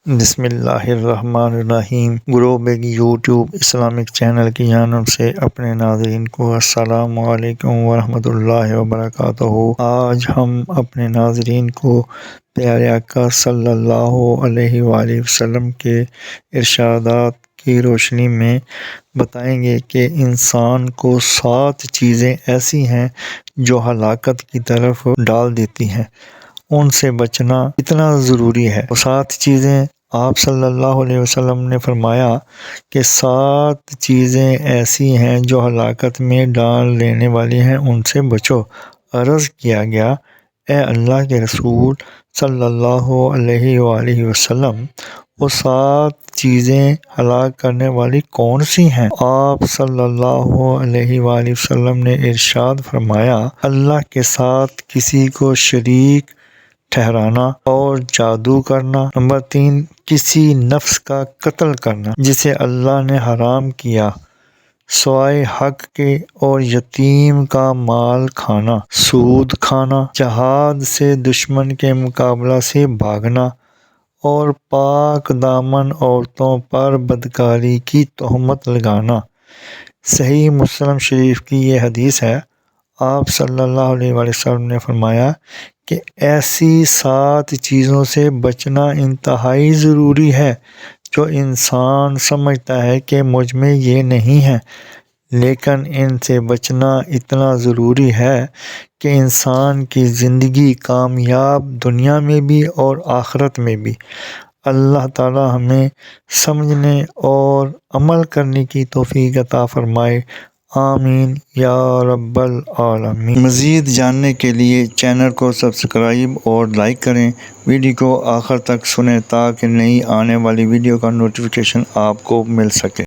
بسم اللہ الرحمن الرحیم۔ گرو بیگ یوٹیوب اسلامک چینل کی جانب سے اپنے ناظرین کو السلام علیکم ورحمۃ اللہ وبرکاتہ۔ آج ہم اپنے ناظرین کو پیارے آقا صلی اللہ علیہ وآلہ وسلم کے ارشادات کی روشنی میں بتائیں گے کہ انسان کو 7 چیزیں ایسی ہیں جو ہلاکت کی طرف ڈال دیتی ہیں، ان سے بچنا اتنا ضروری ہے۔ وہ 7 چیزیں آپ صلی اللہ علیہ وسلم نے فرمایا کہ 7 چیزیں ایسی ہیں جو ہلاکت میں ڈال دینے والی ہیں، ان سے بچو۔ عرض کیا گیا، اے اللہ کے رسول صلی اللہ علیہ وآلہ وسلم، وہ 7 چیزیں ہلاک کرنے والی کون سی ہیں؟ آپ صلی اللہ علیہ وآلہ وسلم نے ارشاد فرمایا، اللہ کے ساتھ کسی کو شریک ٹھہرانا اور جادو کرنا۔ نمبر 3، کسی نفس کا قتل کرنا جسے اللہ نے حرام کیا سوائے حق کے، اور یتیم کا مال کھانا، سود کھانا، جہاد سے دشمن کے مقابلہ سے بھاگنا، اور پاک دامن عورتوں پر بدکاری کی تہمت لگانا۔ صحیح مسلم شریف کی یہ حدیث ہے۔ آپ صلی اللہ علیہ وآلہ وسلم نے فرمایا کہ ایسی 7 چیزوں سے بچنا انتہائی ضروری ہے جو انسان سمجھتا ہے کہ مجھ میں یہ نہیں ہے، لیکن ان سے بچنا اتنا ضروری ہے کہ انسان کی زندگی کامیاب دنیا میں بھی اور آخرت میں بھی۔ اللہ تعالی ہمیں سمجھنے اور عمل کرنے کی توفیق عطا فرمائے، آمین یا رب العالمین۔ مزید جاننے کے لیے چینل کو سبسکرائب اور لائک کریں، ویڈیو کو آخر تک سنیں تاکہ نئی آنے والی ویڈیو کا نوٹیفیکیشن آپ کو مل سکے۔